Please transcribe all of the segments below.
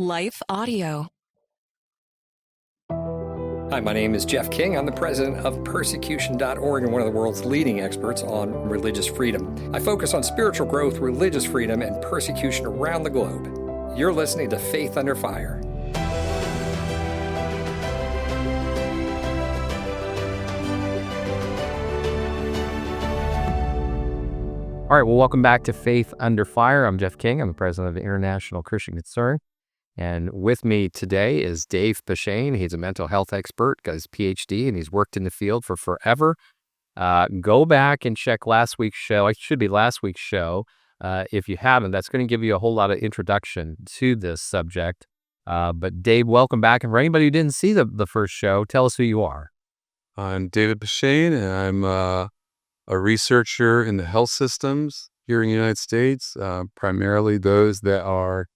Life Audio. Hi, my name is Jeff King. I'm the president of persecution.org and one of the world's leading experts on religious freedom. I focus on spiritual growth, religious freedom, and persecution around the globe. You're listening to Faith Under Fire. All right, well, welcome back to Faith Under Fire. I'm Jeff King. I'm the president of the International Christian Concern. And with me today is Dave Paschane. He's a mental health expert, got his PhD, and he's worked in the field for forever. Go back and check last week's show. It should be last week's show. If you haven't, that's going to give you a whole lot of introduction to this subject. But Dave, welcome back. And for anybody who didn't see the first show, tell us who you are. I'm David Paschane, and I'm a researcher in the health systems here in the United States, primarily those that are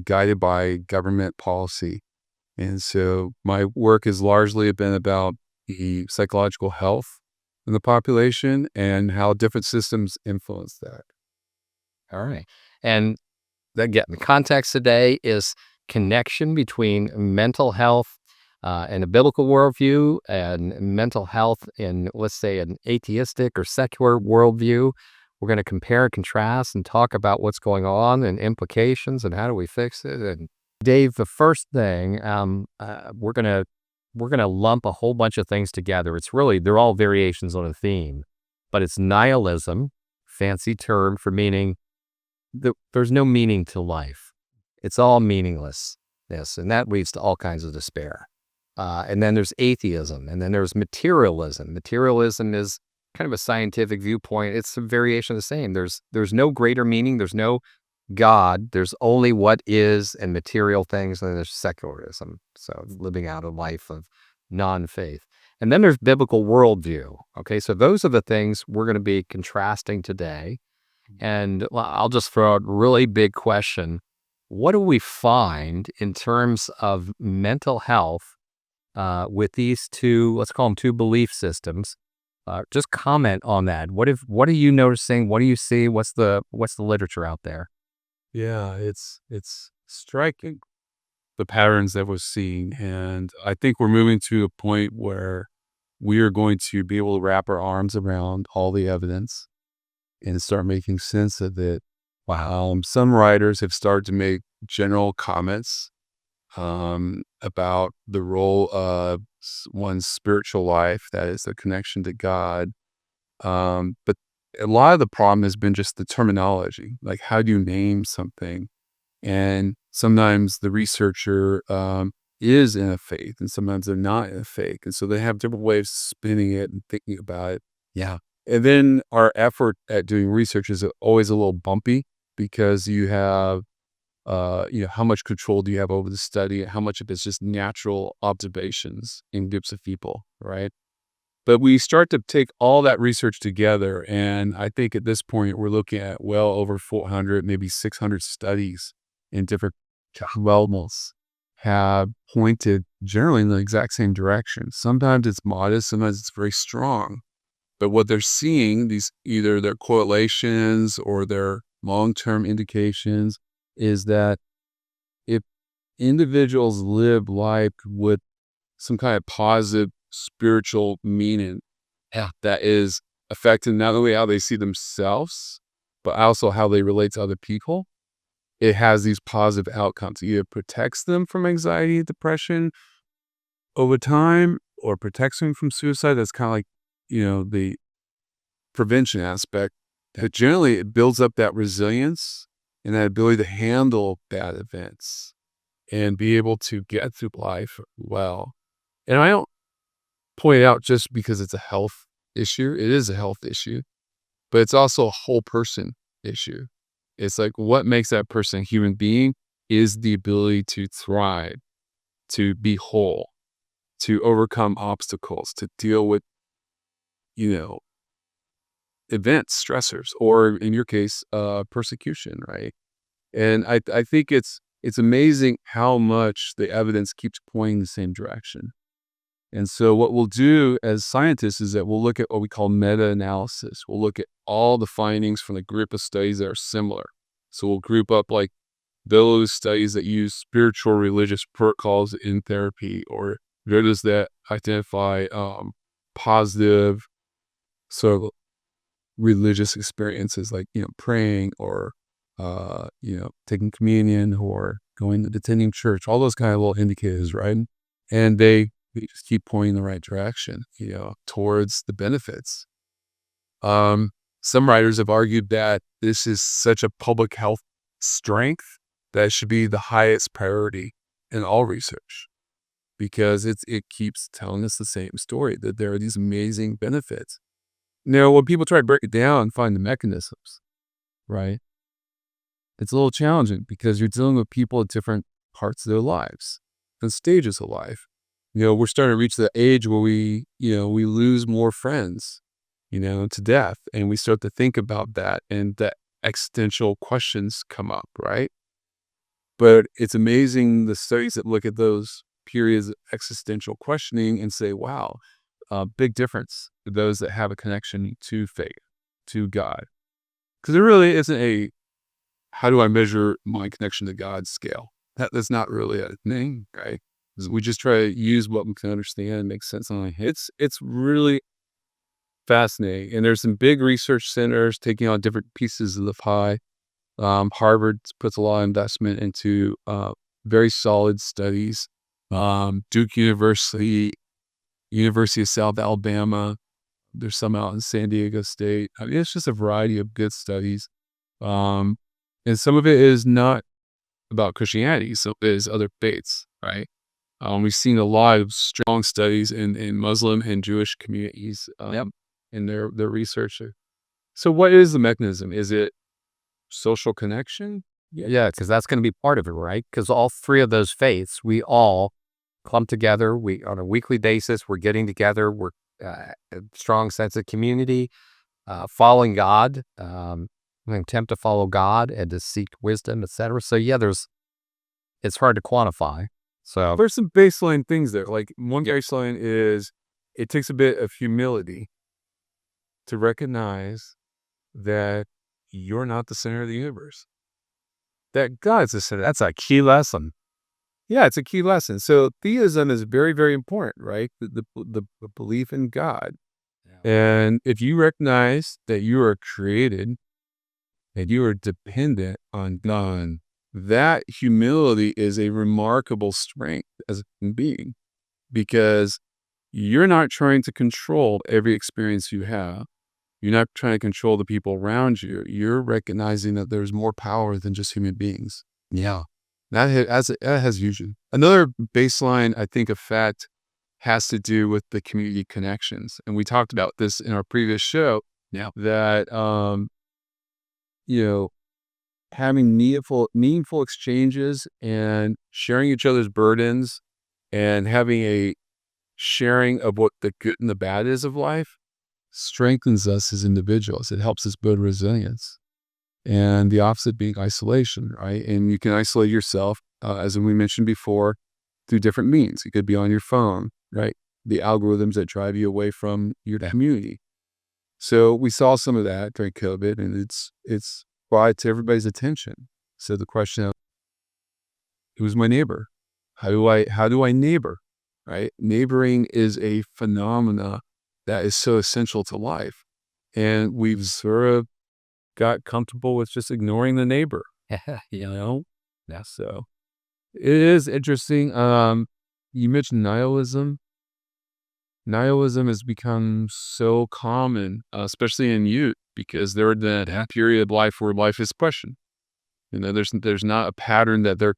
guided by government policy. And so my work has largely been about the psychological health in the population and how different systems influence that. All right. And again, the context today is connection between mental health and a biblical worldview and mental health in, let's say, an atheistic or secular worldview. We're going to compare and contrast and talk about what's going on and implications and how do we fix it. And Dave, the first thing, we're going to lump a whole bunch of things together. It's really, they're all variations on a theme, but it's nihilism, fancy term for meaning there's no meaning to life. It's all meaninglessness, and that leads to all kinds of despair. And then there's atheism, and then there's materialism. Materialism is kind of a scientific viewpoint. It's a variation of the same. There's no greater meaning. There's no God. There's only what is and material things. And then there's secularism. So living out a life of non-faith. And then there's biblical worldview. Okay, so those are the things we're going to be contrasting today. And I'll just throw out a really big question. What do we find in terms of mental health with these two, let's call them two belief systems? Just comment on that. What are you noticing? What do you see? What's the literature out there? Yeah, it's striking, the patterns that we're seeing. And I think we're moving to a point where we are going to be able to wrap our arms around all the evidence and start making sense of it. Wow. Some writers have started to make general comments about the role of one's spiritual life, that is the connection to God. But a lot of the problem has been just the terminology, like how do you name something? And sometimes the researcher is in a faith and sometimes they're not in a faith. And so they have different ways of spinning it and thinking about it. Yeah. And then our effort at doing research is always a little bumpy because you have how much control do you have over the study? How much of it's just natural observations in groups of people, right? But we start to take all that research together, and I think at this point we're looking at well over 400, maybe 600 studies in different levels have pointed generally in the exact same direction. Sometimes it's modest, sometimes it's very strong. But what they're seeing, these either their correlations or their long-term indications, is that if individuals live life with some kind of positive spiritual meaning, that is affecting not only how they see themselves, but also how they relate to other people, it has these positive outcomes. It either protects them from anxiety, depression over time, or protects them from suicide. That's kind of like, the prevention aspect. But generally, it builds up that resilience and that ability to handle bad events and be able to get through life well. And I don't point it out just because it's a health issue. It is a health issue, but it's also a whole person issue. It's like what makes that person a human being is the ability to thrive, to be whole, to overcome obstacles, to deal with, events, stressors, or in your case, persecution, right? And I think it's amazing how much the evidence keeps pointing the same direction. And so what we'll do as scientists is that we'll look at what we call meta-analysis. We'll look at all the findings from a group of studies that are similar. So we'll group up like those studies that use spiritual religious protocols in therapy, or those that identify positive sort of religious experiences like, praying or, taking communion or going to attending church, all those kind of little indicators, right? And they just keep pointing in the right direction, towards the benefits. Some writers have argued that this is such a public health strength that it should be the highest priority in all research, because it keeps telling us the same story, that there are these amazing benefits. Now, when people try to break it down and find the mechanisms, right, it's a little challenging because you're dealing with people at different parts of their lives and stages of life. We're starting to reach the age where we lose more friends, to death. And we start to think about that, and the existential questions come up, right? But it's amazing the studies that look at those periods of existential questioning and say, wow, big difference to those that have a connection to faith, to God. Because there really isn't a, how do I measure my connection to God scale? That's not really a thing, right? We just try to use what we can understand and make sense on it. It's really fascinating. And there's some big research centers taking on different pieces of the pie. Harvard puts a lot of investment into very solid studies. Duke University, University of South Alabama, there's some out in San Diego State. I mean, it's just a variety of good studies. And some of it is not about Christianity, some of it is other faiths, right? We've seen a lot of strong studies in Muslim and Jewish communities in their research. So what is the mechanism? Is it social connection? Yeah, because that's going to be part of it, right? Because all three of those faiths, we all clump together. We, on a weekly basis, we're getting together. We're a strong sense of community, following God, an attempt to follow God and to seek wisdom, etc. So yeah, it's hard to quantify. So There's some baseline things there. Like, one baseline is it takes a bit of humility to recognize that you're not the center of the universe, that God's the center. that's a key lesson. Yeah, it's a key lesson. So theism is very, very important, right? The belief in God. And if you recognize that you are created and you are dependent on God, that humility is a remarkable strength as a human being, because you're not trying to control every experience you have. You're not trying to control the people around you. You're recognizing that there's more power than just human beings. Yeah. That has usually another baseline, I think, effect has to do with the community connections. And we talked about this in our previous show. Yeah. That, having meaningful exchanges and sharing each other's burdens and having a sharing of what the good and the bad is of life strengthens us as individuals. It helps us build resilience. And the opposite being isolation, right? And you can isolate yourself, as we mentioned before, through different means. It could be on your phone, right? The algorithms that drive you away from your community. So we saw some of that during COVID, and it's brought to everybody's attention. So the question of, who's my neighbor? How do I neighbor? Right? Neighboring is a phenomena that is so essential to life, and we've sort of got comfortable with just ignoring the neighbor. Yeah. So it is interesting. You mentioned nihilism. Nihilism has become so common, especially in youth, because they're in that period of life where life is questioned. There's not a pattern that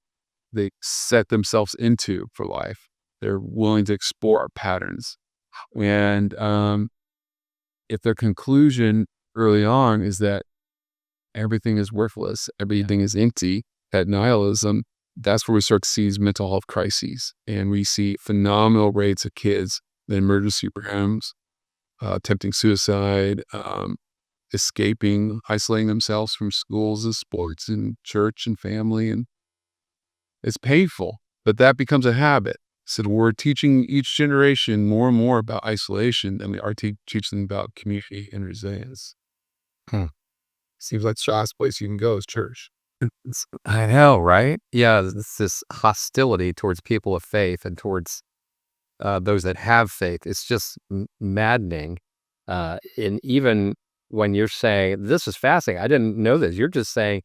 they set themselves into for life. They're willing to explore patterns. And if their conclusion early on is that everything is worthless, everything is empty, that nihilism, that's where we start to see these mental health crises. And we see phenomenal rates of kids in emergency rooms, attempting suicide, escaping, isolating themselves from schools and sports and church and family. And it's painful, but that becomes a habit. So we're teaching each generation more and more about isolation than we are teaching them about community and resilience. Seems like the last place you can go is church. I know, right? Yeah, it's this hostility towards people of faith and towards those that have faith. It's just maddening. And even when you're saying, this is fascinating, I didn't know this, you're just saying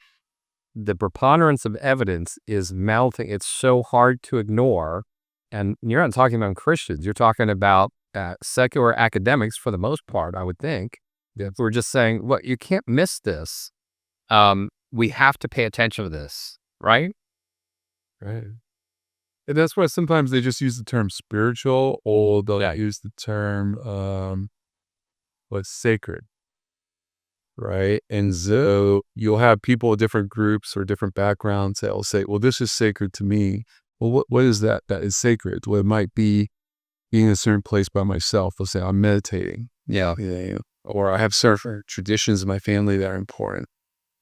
the preponderance of evidence is mounting. It's so hard to ignore. And you're not talking about Christians, you're talking about secular academics for the most part, I would think. Yes. We're just saying, well, you can't miss this. We have to pay attention to this, right? Right. And that's why sometimes they just use the term spiritual, or they'll use the term what's sacred. Right. And so you'll have people of different groups or different backgrounds that will say, well, this is sacred to me. Well, what is that is sacred? Well, it might be being in a certain place by myself. They'll say, I'm meditating. Yeah. Or I have certain traditions in my family that are important.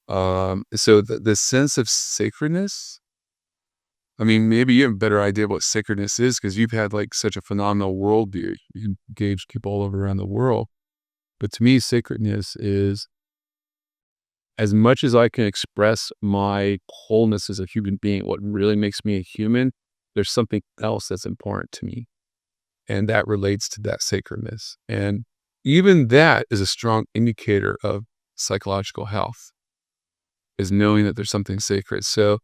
So the sense of sacredness, I mean, maybe you have a better idea what sacredness is because you've had like such a phenomenal worldview. You engage people all over around the world. But to me, sacredness is, as much as I can express my wholeness as a human being, what really makes me a human, there's something else that's important to me. And that relates to that sacredness. And even that is a strong indicator of psychological health, is knowing that there's something sacred. So,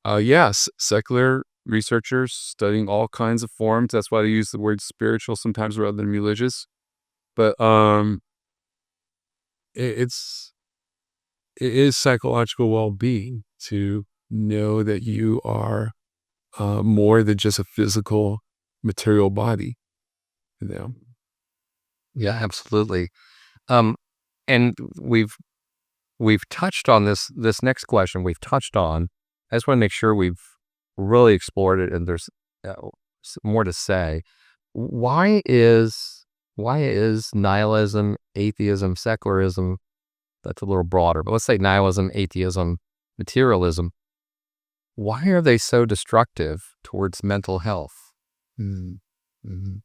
yes, secular researchers studying all kinds of forms. That's why they use the word spiritual sometimes rather than religious. But it is psychological well-being to know that you are more than just a physical, material body. Yeah, absolutely. And we've touched on this next question. We've touched on. I just want to make sure we've really explored it, and there's more to say. Why is nihilism, atheism, secularism? That's a little broader, but let's say nihilism, atheism, materialism. Why are they so destructive towards mental health? Mm-hmm.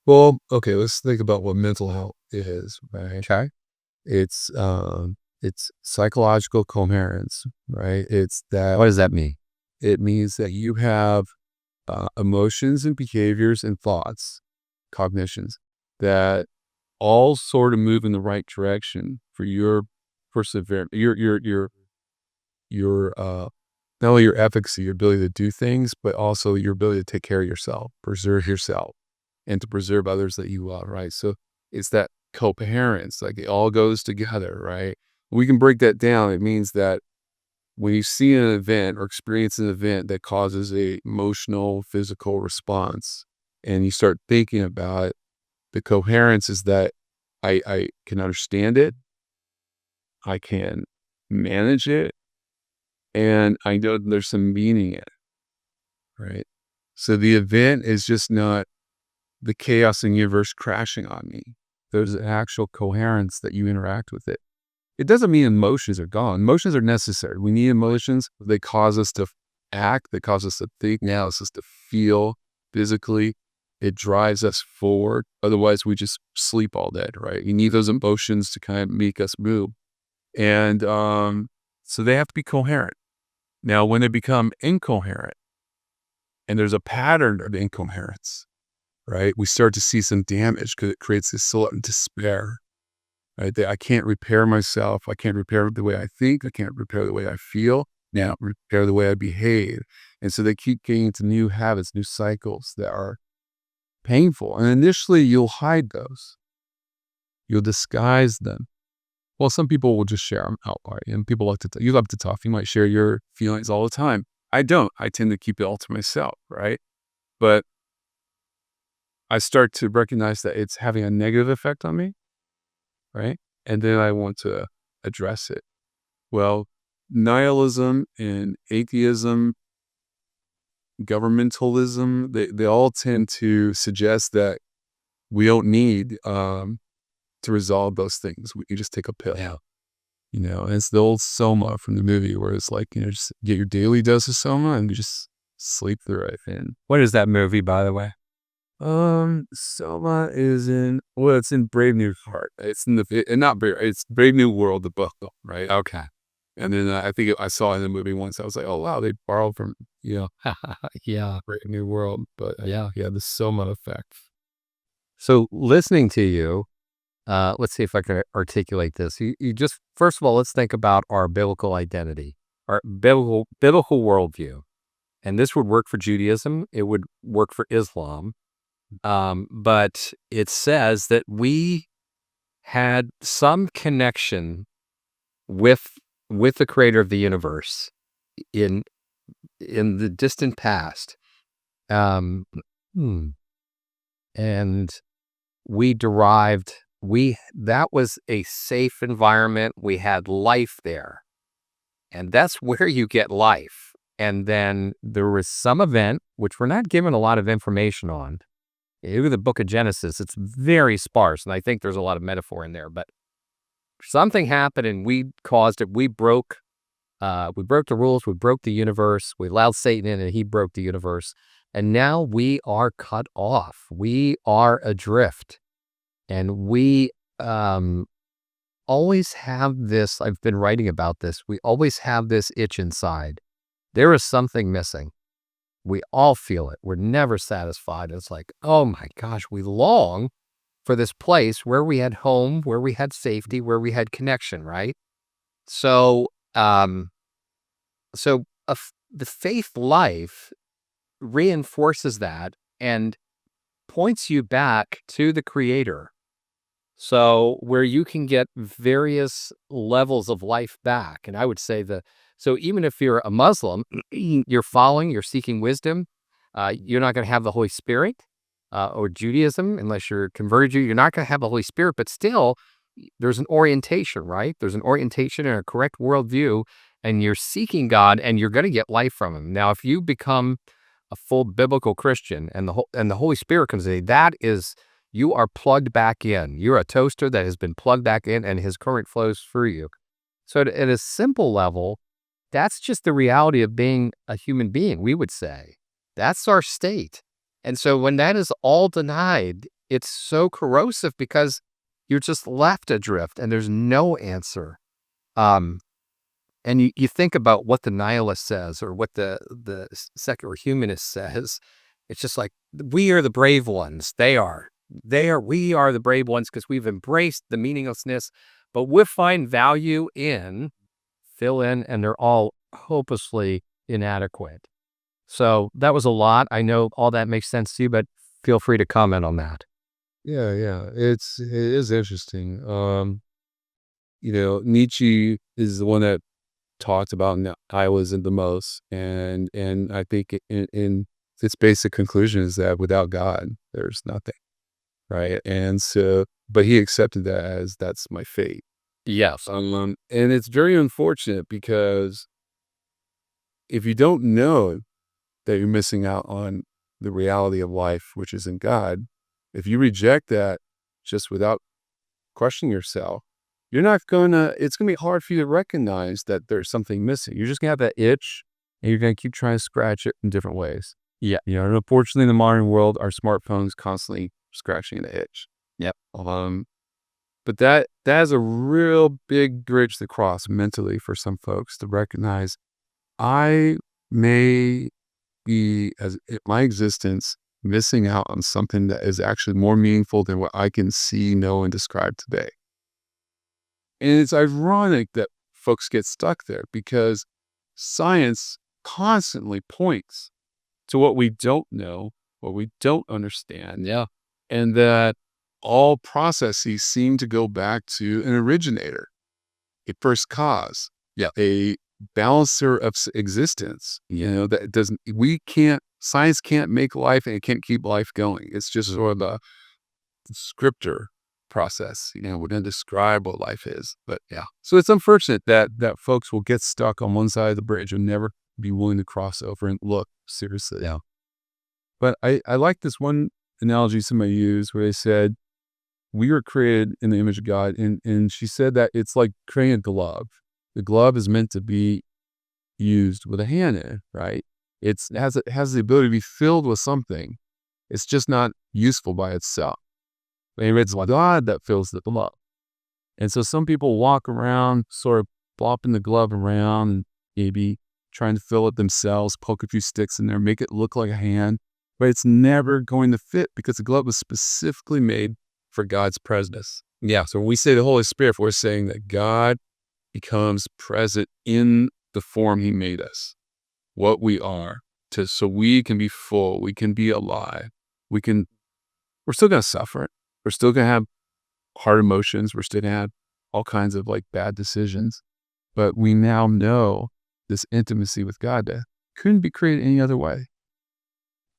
Well, okay, let's think about what mental health is, right? Okay. It's psychological coherence, right? It's that. What does that mean? It means that you have emotions and behaviors and thoughts, cognitions, that all sort of move in the right direction for your perseverance, your not only your efficacy, your ability to do things, but also your ability to take care of yourself, preserve yourself, and to preserve others that you love, right? So it's that coherence, like it all goes together, right? We can break that down. It means that when you see an event or experience an event that causes a emotional, physical response, and you start thinking about it, the coherence is that I can understand it, I can manage it, and I know there's some meaning in it, right? So the event is just not the chaos in the universe crashing on me. There's an actual coherence that you interact with it. It doesn't mean emotions are gone. Emotions are necessary. We need emotions. They cause us to act. They cause us to think. Now it's us to feel physically. It drives us forward. Otherwise, we just sleep all day, right? You need those emotions to kind of make us move. And so they have to be coherent. Now, when they become incoherent, and there's a pattern of incoherence, right? We start to see some damage because it creates this sort of despair. Right? I can't repair myself. I can't repair the way I think. I can't repair the way I feel. Now repair the way I behave. And so they keep getting into new habits, new cycles that are painful. And initially you'll hide those. You'll disguise them. Well, some people will just share them outright, and people like to, you love to talk. You might share your feelings all the time. I don't. I tend to keep it all to myself, right? But I start to recognize that it's having a negative effect on me. Right? And then I want to address it. Well, nihilism and atheism, governmentalism, they all tend to suggest that we don't need to resolve those things. We can just take a pill. Yeah. And it's the old Soma from the movie where it's like, just get your daily dose of Soma and you just sleep through it. And What is that movie, by the way? Soma is it's in Brave New Heart. It's in it's Brave New World, the book, right? Okay. And then I think I saw in the movie once, I was like, oh, wow, they borrowed from, Yeah. Brave New World. But Yeah. the Soma effect. So listening to you, let's see if I can articulate this. You just, first of all, let's think about our biblical identity, our biblical worldview. And this would work for Judaism. It would work for Islam. But it says that we had some connection with the creator of the universe in the distant past. Um, and we derived, that was a safe environment. We had life there. And that's where you get life. And then there was some event, which we're not given a lot of information on. Look at the book of Genesis. It's very sparse. And I think there's a lot of metaphor in there. But something happened and we caused it. We broke the rules. We broke the universe. We allowed Satan in and he broke the universe. And now we are cut off. We are adrift. And we always have this, I've been writing about this, we always have this itch inside. There is something missing. We all feel it. We're never satisfied. It's like, oh my gosh, we long for this place where we had home, where we had safety, where we had connection, right? So, the faith life reinforces that and points you back to the Creator. So where you can get various levels of life back. And I would say so even if you're a Muslim, you're seeking wisdom, you're not going to have the Holy Spirit, or Judaism, unless you're converted Jew, you're not going to have the Holy Spirit, but still there's an orientation, right? There's an orientation and a correct worldview, and you're seeking God and you're going to get life from him. Now, if you become a full biblical Christian and the Holy Spirit comes in, that is, you are plugged back in. You're a toaster that has been plugged back in and his current flows through you. So at a simple level, that's just the reality of being a human being, we would say. That's our state. And so when that is all denied, it's so corrosive because you're just left adrift and there's no answer. And you think about what the nihilist says or what the secular humanist says. It's just like, we are the brave ones. We are the brave ones because we've embraced the meaninglessness, but we find value in fill in, and they're all hopelessly inadequate. So that was a lot. I know all that makes sense to you, but feel free to comment on that. Yeah. It is interesting. Nietzsche is the one that talked about nihilism the most, and I think in its basic conclusion is that without God, there's nothing, right? And so, but he accepted that as that's my fate. Yes. And it's very unfortunate because if you don't know that you're missing out on the reality of life, which is in God, if you reject that just without questioning yourself, it's going to be hard for you to recognize that there's something missing. You're just going to have that itch and you're going to keep trying to scratch it in different ways. Yeah. And unfortunately in the modern world, our smartphones constantly scratching the itch. Yep. But that is a real big bridge to cross mentally for some folks to recognize I may be, as my existence, missing out on something that is actually more meaningful than what I can see, know, and describe today. And it's ironic that folks get stuck there because science constantly points to what we don't know, what we don't understand. Yeah. And that all processes seem to go back to an originator, a first cause, a balancer of existence. Science can't make life and it can't keep life going. It's just sort of a descriptor process. We're going to describe what life is. But so it's unfortunate that folks will get stuck on one side of the bridge and never be willing to cross over and look seriously. Yeah. But I like this one analogy somebody used where they said, we were created in the image of God. And she said that it's like creating a glove. The glove is meant to be used with a hand in it, right? It has the ability to be filled with something. It's just not useful by itself. Maybe it's God that fills the glove. And so some people walk around sort of flopping the glove around and maybe trying to fill it themselves, poke a few sticks in there, make it look like a hand, but it's never going to fit because the glove was specifically made for God's presence. Yeah, so when we say the Holy Spirit, we're saying that God becomes present in the form he made us, what we are, so we can be full, we can be alive, we're still going to suffer. We're still going to have hard emotions. We're still going to have all kinds of like bad decisions, but we now know this intimacy with God that couldn't be created any other way.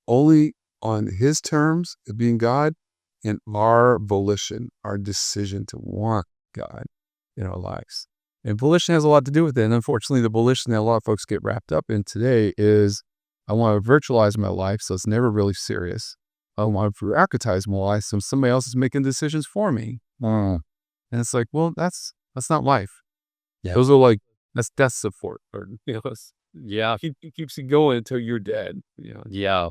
Only on his terms of being God and our volition, our decision to want God in our lives. And volition has a lot to do with it. And unfortunately, the volition that a lot of folks get wrapped up in today is, I want to virtualize my life so it's never really serious. I want to archetype my life so somebody else is making decisions for me. And it's like, well, that's not life. Yeah. Those are like, that's death support. Or, Yeah. it keeps you going until you're dead. Yeah.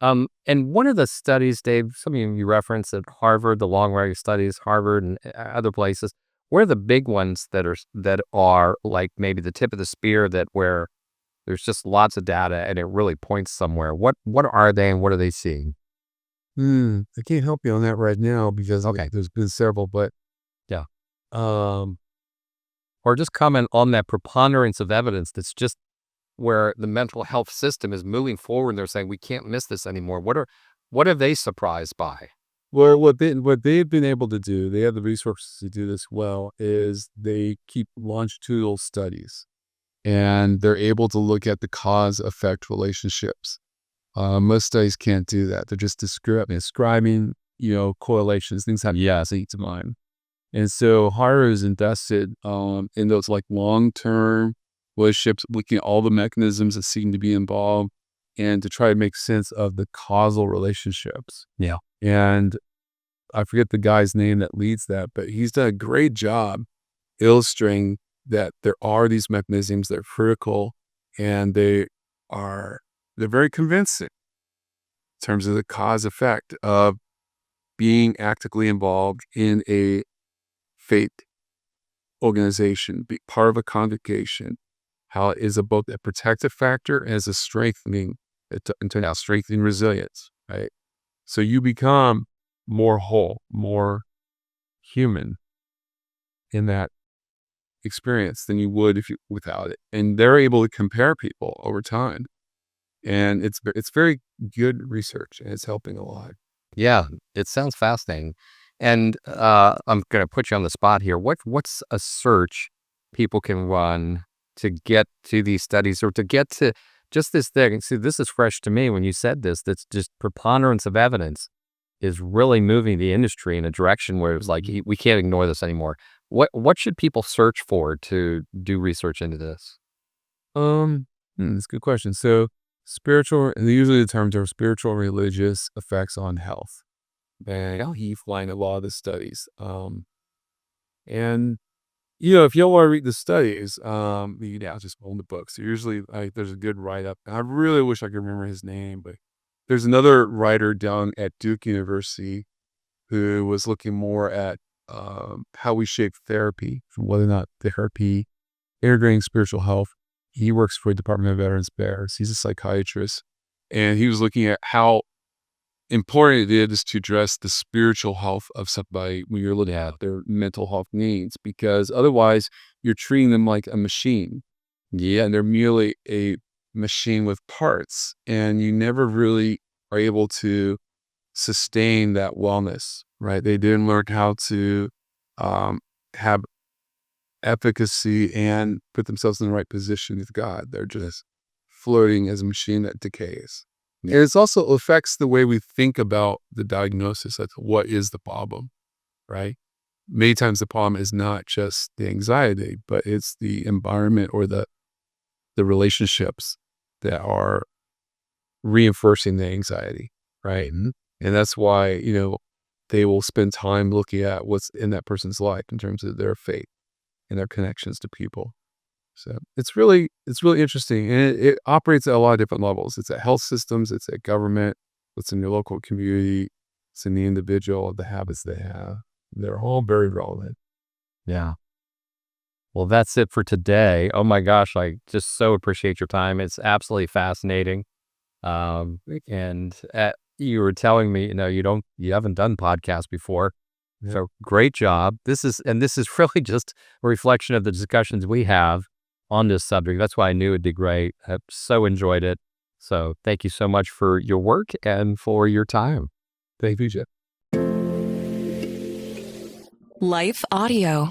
And one of the studies, Dave, some of you referenced at Harvard, the long-range studies, Harvard and other places. What are the big ones that are like maybe the tip of the spear where there's just lots of data and it really points somewhere? What are they and what are they seeing? I can't help you on that right now because there's been several, but yeah. Um, or just comment on that preponderance of evidence that's just where the mental health system is moving forward and they're saying we can't miss this anymore. What are they surprised by? Well, what they've been able to do, they have the resources to do this well, is they keep longitudinal studies and they're able to look at the cause-effect relationships. Most studies can't do that. They're just describing, correlations, things have to mind. And so Harvard is invested in those like long-term relationships, looking at all the mechanisms that seem to be involved and to try to make sense of the causal relationships. Yeah. And I forget the guy's name that leads that, but he's done a great job illustrating that there are these mechanisms that are critical and they're very convincing in terms of the cause effect of being actively involved in a faith organization, be part of a congregation, how it is both a protective factor as a strengthening resilience, right? So you become more whole, more human in that experience than you would without it. And they're able to compare people over time. And it's very good research and it's helping a lot. Yeah, it sounds fascinating. And I'm going to put you on the spot here. What's a search people can run to get to these studies or to get to just this thing? See, this is fresh to me when you said this. That's just preponderance of evidence is really moving the industry in a direction where it's like, we can't ignore this anymore. What should people search for to do research into this? That's a good question. So usually the terms are spiritual, religious effects on health. And he find a lot of the studies. And if you want to read the studies, you just own the books. So usually there's a good write-up. I really wish I could remember his name, but there's another writer down at Duke University who was looking more at how we shape therapy, whether or not therapy integrating spiritual health. He works for the Department of Veterans Affairs. He's a psychiatrist. And he was looking at how important it is to address the spiritual health of somebody when you're looking at their mental health needs, because otherwise you're treating them like a machine. Yeah. And they're merely a machine with parts. And you never really are able to sustain that wellness, right? They didn't learn how to have efficacy and put themselves in the right position with God. They're just floating as a machine that decays. And it also affects the way we think about the diagnosis of what is the problem, right? Many times the problem is not just the anxiety, but it's the environment or the relationships that are reinforcing the anxiety, right? Mm-hmm. And that's why, they will spend time looking at what's in that person's life in terms of their faith and their connections to people. So it's really interesting. And it operates at a lot of different levels. It's at health systems, it's at government, it's in your local community, it's in the individual, the habits they have. They're all very relevant. Yeah. Well, that's it for today. Oh my gosh, I just so appreciate your time. It's absolutely fascinating. And you were telling me, you haven't done podcasts before. Yeah. So great job. This is really just a reflection of the discussions we have on this subject. That's why I knew it'd be great. I so enjoyed it. So thank you so much for your work and for your time. Thank you, Jeff. Life Audio.